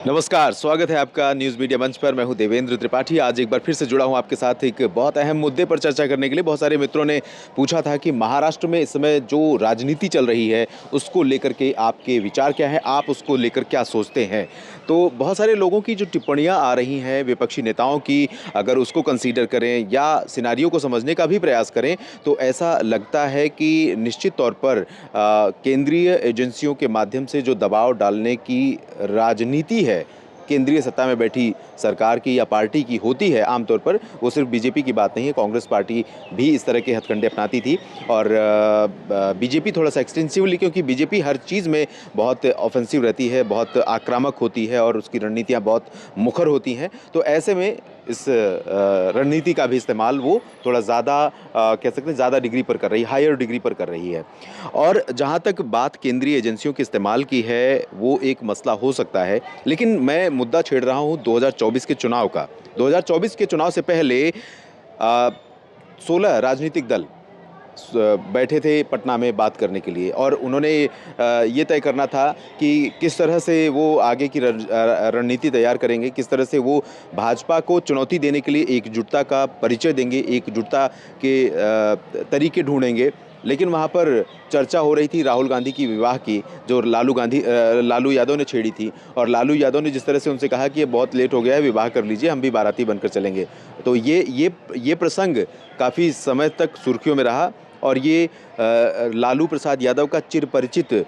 नमस्कार, स्वागत है आपका न्यूज़ मीडिया मंच पर। मैं हूं देवेंद्र त्रिपाठी। आज एक बार फिर से जुड़ा हूं आपके साथ एक बहुत अहम मुद्दे पर चर्चा करने के लिए। बहुत सारे मित्रों ने पूछा था कि महाराष्ट्र में इस समय जो राजनीति चल रही है, उसको लेकर के आपके विचार क्या हैं? आप उसको लेकर क्या सोचते हैं? तो बहुत सारे लोगों की जो टिप्पणियाँ आ रही हैं विपक्षी नेताओं की, अगर उसको कंसीडर करें या सिनेरियो को समझने का भी प्रयास करें, तो ऐसा लगता है कि निश्चित तौर पर केंद्रीय एजेंसियों के माध्यम से जो दबाव डालने की राजनीति है, केंद्रीय सत्ता में बैठी सरकार की या पार्टी की होती है आमतौर पर, वो सिर्फ बीजेपी की बात नहीं है, कांग्रेस पार्टी भी इस तरह के हथकंडे अपनाती थी। और बीजेपी थोड़ा सा एक्सटेंसिवली, क्योंकि बीजेपी हर चीज़ में बहुत ऑफेंसिव रहती है, बहुत आक्रामक होती है और उसकी रणनीतियाँ बहुत मुखर होती हैं। तो ऐसे में इस रणनीति का भी इस्तेमाल वो थोड़ा ज़्यादा कह सकते हैं ज़्यादा डिग्री पर कर रही है, हायर डिग्री पर कर रही है। और जहाँ तक बात केंद्रीय एजेंसियों के इस्तेमाल की है, वो एक मसला हो सकता है, लेकिन मैं मुद्दा छेड़ रहा हूँ 2024 के चुनाव का। 2024 के चुनाव से पहले 16 राजनीतिक दल बैठे थे पटना में बात करने के लिए, और उन्होंने ये तय करना था कि किस तरह से वो आगे की रणनीति तैयार करेंगे, किस तरह से वो भाजपा को चुनौती देने के लिए एकजुटता का परिचय देंगे, एकजुटता के तरीके ढूंढेंगे। लेकिन वहाँ पर चर्चा हो रही थी राहुल गांधी की विवाह की, जो लालू यादव ने छेड़ी थी, और लालू यादव ने जिस तरह से उनसे कहा कि ये बहुत लेट हो गया है, विवाह कर लीजिए, हम भी बाराती बनकर चलेंगे। तो ये प्रसंग काफ़ी समय तक सुर्खियों में रहा, और ये लालू प्रसाद यादव का चिरपरिचित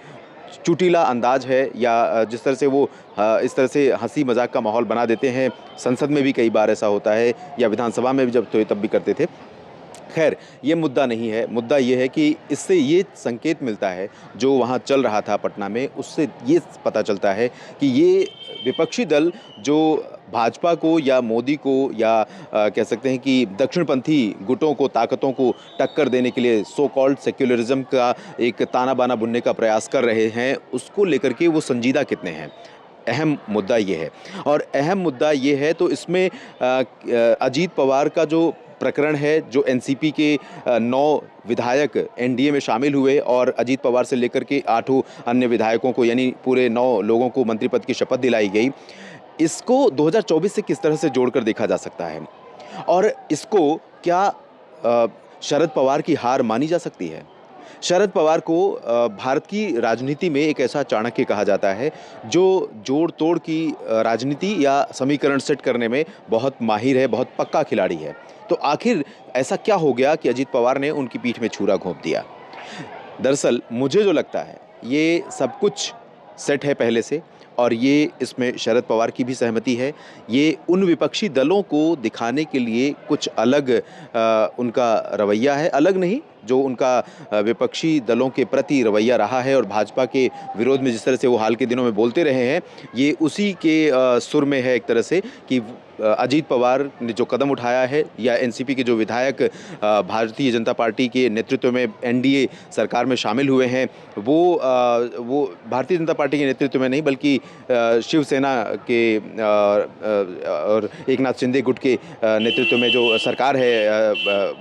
चुटीला अंदाज है, या जिस तरह से वो इस तरह से हंसी मजाक का माहौल बना देते हैं। संसद में भी कई बार ऐसा होता है, या विधानसभा में भी जब तो तब भी करते थे। खैर, ये मुद्दा नहीं है। मुद्दा ये है कि इससे ये संकेत मिलता है, जो वहाँ चल रहा था पटना में, उससे ये पता चलता है कि ये विपक्षी दल जो भाजपा को या मोदी को या कह सकते हैं कि दक्षिणपंथी गुटों को, ताकतों को टक्कर देने के लिए सो कॉल्ड सेक्युलरिज्म का एक ताना-बाना बुनने का प्रयास कर रहे हैं, उसको लेकर के वो संजीदा कितने हैं? अहम मुद्दा ये है। और अहम मुद्दा ये है, तो इसमें अजीत पवार का जो प्रकरण है, जो एनसीपी के 9 विधायक एनडीए में शामिल हुए और अजीत पवार से लेकर के 8 अन्य विधायकों को, यानी पूरे 9 लोगों को मंत्री पद की शपथ दिलाई गई। इसको 2024 से किस तरह से जोड़कर देखा जा सकता है? और इसको क्या शरद पवार की हार मानी जा सकती है? शरद पवार को भारत की राजनीति में एक ऐसा चाणक्य कहा जाता है, जो जोड़-तोड़ की राजनीति या समीकरण सेट करने में बहुत माहिर है, बहुत पक्का खिलाड़ी है। तो आखिर ऐसा क्या हो गया कि अजीत पवार ने उनकी पीठ में छुरा घोंप दिया? दरअसल मुझे जो लगता है, ये सब कुछ सेट है पहले से, और ये इसमें शरद पवार की भी सहमति है। ये उन विपक्षी दलों को दिखाने के लिए कुछ अलग उनका रवैया है, अलग नहीं, जो उनका विपक्षी दलों के प्रति रवैया रहा है और भाजपा के विरोध में जिस तरह से वो हाल के दिनों में बोलते रहे हैं, ये उसी के सुर में है एक तरह से कि अजीत पवार ने जो कदम उठाया है, या एनसीपी के जो विधायक भारतीय जनता पार्टी के नेतृत्व में एनडीए सरकार में शामिल हुए हैं, वो भारतीय जनता पार्टी के नेतृत्व में नहीं, बल्कि शिवसेना के और एकनाथ शिंदे गुट के नेतृत्व में जो सरकार है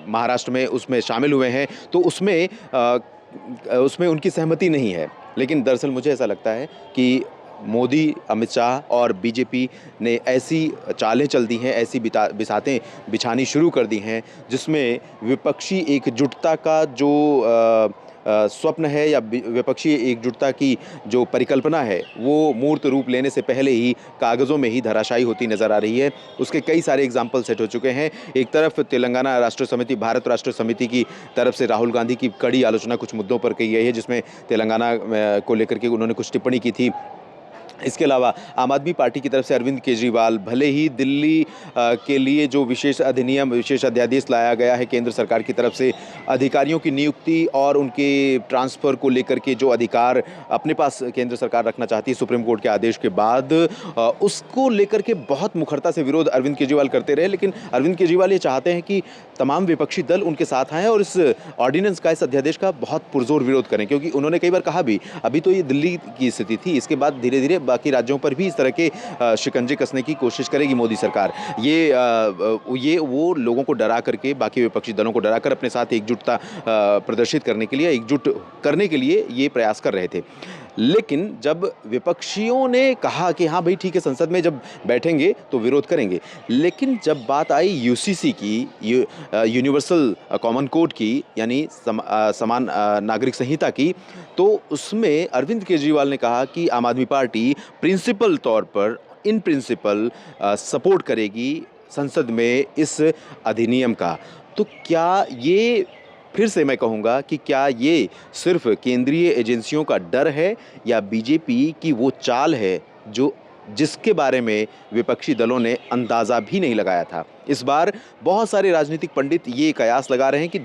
महाराष्ट्र में, उसमें शामिल हुए हैं। तो उसमें उनकी सहमति नहीं है। लेकिन दरअसल मुझे ऐसा लगता है कि मोदी, अमित शाह और बीजेपी ने ऐसी चालें चल दी हैं, ऐसी बिसातें बिछानी शुरू कर दी हैं, जिसमें विपक्षी एकजुटता का जो स्वप्न है, या विपक्षी एकजुटता की जो परिकल्पना है, वो मूर्त रूप लेने से पहले ही कागज़ों में ही धराशायी होती नज़र आ रही है। उसके कई सारे एग्जाम्पल सेट हो चुके हैं। एक तरफ तेलंगाना राष्ट्र समिति, भारत राष्ट्र समिति की तरफ से राहुल गांधी की कड़ी आलोचना कुछ मुद्दों पर की गई है, जिसमें तेलंगाना को लेकर के उन्होंने कुछ टिप्पणी की थी। इसके अलावा आम आदमी पार्टी की तरफ से अरविंद केजरीवाल, भले ही दिल्ली के लिए जो विशेष अधिनियम, विशेष अध्यादेश लाया गया है केंद्र सरकार की तरफ से, अधिकारियों की नियुक्ति और उनके ट्रांसफ़र को लेकर के जो अधिकार अपने पास केंद्र सरकार रखना चाहती है सुप्रीम कोर्ट के आदेश के बाद, उसको लेकर के बहुत मुखरता से विरोध अरविंद केजरीवाल करते रहे। लेकिन अरविंद केजरीवाल ये चाहते हैं कि तमाम विपक्षी दल उनके साथ आएँ और इस ऑर्डिनेंस का, इस अध्यादेश का बहुत पुरजोर विरोध करें, क्योंकि उन्होंने कई बार कहा भी, अभी तो ये दिल्ली की स्थिति थी, इसके बाद धीरे-धीरे बाकी राज्यों पर भी इस तरह के शिकंजे कसने की कोशिश करेगी मोदी सरकार। ये वो लोगों को डरा करके, बाकी विपक्षी दलों को डराकर अपने साथ एकजुटता प्रदर्शित करने के लिए, एकजुट करने के लिए ये प्रयास कर रहे थे। लेकिन जब विपक्षियों ने कहा कि हाँ भाई ठीक है, संसद में जब बैठेंगे तो विरोध करेंगे, लेकिन जब बात आई यूसीसी की, यूनिवर्सल कॉमन कोड की, यानी समान नागरिक संहिता की, तो उसमें अरविंद केजरीवाल ने कहा कि आम आदमी पार्टी प्रिंसिपल तौर पर, इन प्रिंसिपल सपोर्ट करेगी संसद में इस अधिनियम का। तो क्या ये, फिर से मैं कहूँगा कि क्या ये सिर्फ केंद्रीय एजेंसियों का डर है या बीजेपी की वो चाल है जो जिसके बारे में विपक्षी दलों ने अंदाज़ा भी नहीं लगाया था? इस बार बहुत सारे राजनीतिक पंडित ये कयास लगा रहे हैं कि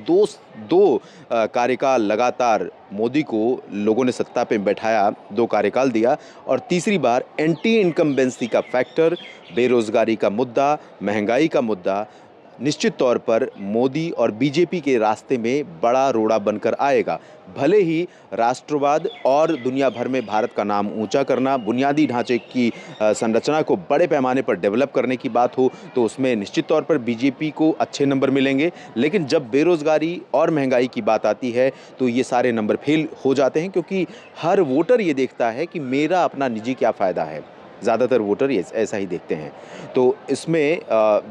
दो कार्यकाल लगातार मोदी को लोगों ने सत्ता पे बैठाया, 2 कार्यकाल दिया, और तीसरी बार एंटी इनकम्बेंसी का फैक्टर, बेरोजगारी का मुद्दा, महंगाई का मुद्दा निश्चित तौर पर मोदी और बीजेपी के रास्ते में बड़ा रोड़ा बनकर आएगा। भले ही राष्ट्रवाद और दुनिया भर में भारत का नाम ऊंचा करना, बुनियादी ढांचे की संरचना को बड़े पैमाने पर डेवलप करने की बात हो, तो उसमें निश्चित तौर पर बीजेपी को अच्छे नंबर मिलेंगे। लेकिन जब बेरोजगारी और महंगाई की बात आती है तो ये सारे नंबर फेल हो जाते हैं, क्योंकि हर वोटर ये देखता है कि मेरा अपना निजी क्या फ़ायदा है। ज़्यादातर वोटर ये ऐसा ही देखते हैं। तो इसमें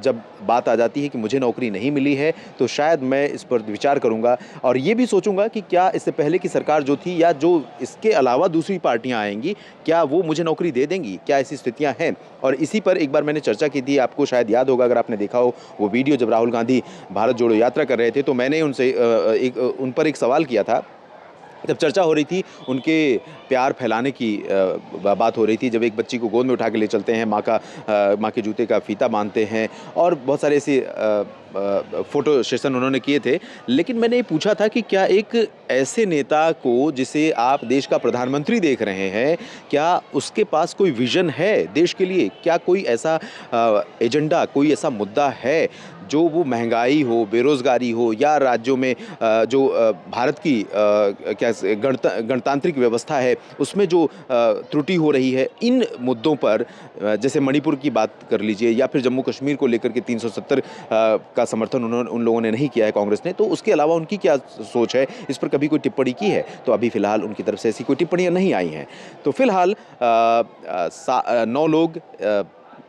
जब बात आ जाती है कि मुझे नौकरी नहीं मिली है, तो शायद मैं इस पर विचार करूंगा और ये भी सोचूंगा कि क्या इससे पहले की सरकार जो थी या जो इसके अलावा दूसरी पार्टियां आएंगी, क्या वो मुझे नौकरी दे देंगी? क्या ऐसी स्थितियां हैं? और इसी पर एक बार मैंने चर्चा की थी, आपको शायद याद होगा अगर आपने देखा हो वो वीडियो, जब राहुल गांधी भारत जोड़ो यात्रा कर रहे थे, तो मैंने उनसे उन पर एक सवाल किया था। जब चर्चा हो रही थी, उनके प्यार फैलाने की बात हो रही थी, जब एक बच्ची को गोद में उठा के ले चलते हैं, माँ के जूते का फीता बांधते हैं, और बहुत सारे ऐसे फ़ोटो सेशन उन्होंने किए थे। लेकिन मैंने ये पूछा था कि क्या एक ऐसे नेता को, जिसे आप देश का प्रधानमंत्री देख रहे हैं, क्या उसके पास कोई विज़न है देश के लिए? क्या कोई ऐसा एजेंडा, कोई ऐसा मुद्दा है जो वो महंगाई हो, बेरोज़गारी हो, या राज्यों में जो भारत की क्या गणतांत्रिक व्यवस्था है उसमें जो त्रुटि हो रही है, इन मुद्दों पर, जैसे मणिपुर की बात कर लीजिए, या फिर जम्मू कश्मीर को लेकर के 370 का समर्थन उन लोगों ने नहीं किया है कांग्रेस ने, तो उसके अलावा उनकी क्या सोच है, इस पर कभी कोई टिप्पणी की है? तो अभी फ़िलहाल उनकी तरफ से ऐसी कोई टिप्पणियाँ नहीं आई हैं। तो फ़िलहाल 9 लोग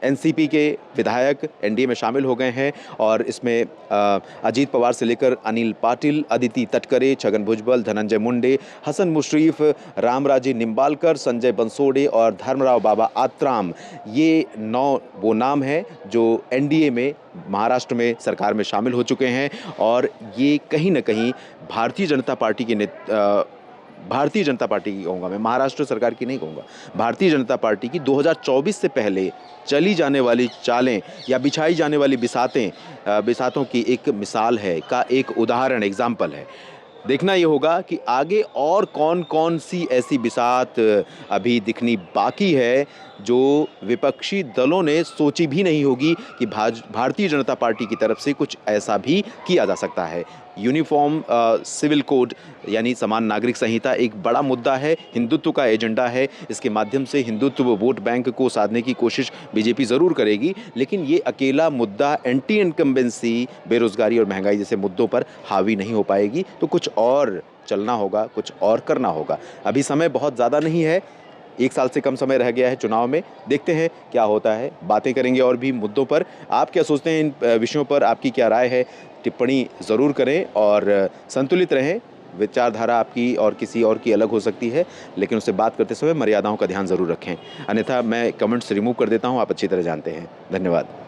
एनसीपी के विधायक एनडीए में शामिल हो गए हैं, और इसमें अजीत पवार से लेकर अनिल पाटिल, अदिति तटकरे, छगन भुजबल, धनंजय मुंडे, हसन मुशरीफ, रामराजे निम्बालकर, संजय बंसोड़े और धर्मराव बाबा आत्राम, ये 9 वो नाम हैं जो एनडीए में महाराष्ट्र में सरकार में शामिल हो चुके हैं। और ये कहीं ना कहीं भारतीय जनता पार्टी भारतीय जनता पार्टी की कहूँगा मैं, महाराष्ट्र सरकार की नहीं कहूँगा, भारतीय जनता पार्टी की 2024 से पहले चली जाने वाली चालें या बिछाई जाने वाली बिसातों की एक मिसाल है, का एक उदाहरण, एग्जाम्पल है। देखना ये होगा कि आगे और कौन कौन सी ऐसी बिसात अभी दिखनी बाकी है जो विपक्षी दलों ने सोची भी नहीं होगी कि भारतीय जनता पार्टी की तरफ से कुछ ऐसा भी किया जा सकता है। यूनिफॉर्म सिविल कोड यानी समान नागरिक संहिता एक बड़ा मुद्दा है, हिंदुत्व का एजेंडा है। इसके माध्यम से हिंदुत्व वोट बैंक को साधने की कोशिश बीजेपी ज़रूर करेगी, लेकिन ये अकेला मुद्दा एंटी इनकम्बेंसी, बेरोजगारी और महंगाई जैसे मुद्दों पर हावी नहीं हो पाएगी। तो कुछ और चलना होगा, कुछ और करना होगा। अभी समय बहुत ज़्यादा नहीं है, 1 साल से कम समय रह गया है चुनाव में। देखते हैं क्या होता है, बातें करेंगे और भी मुद्दों पर। आप क्या सोचते हैं इन विषयों पर, आपकी क्या राय है? टिप्पणी ज़रूर करें और संतुलित रहें। विचारधारा आपकी और किसी और की अलग हो सकती है, लेकिन उससे बात करते समय मर्यादाओं का ध्यान ज़रूर रखें, अन्यथा मैं कमेंट्स रिमूव कर देता हूँ, आप अच्छी तरह जानते हैं। धन्यवाद।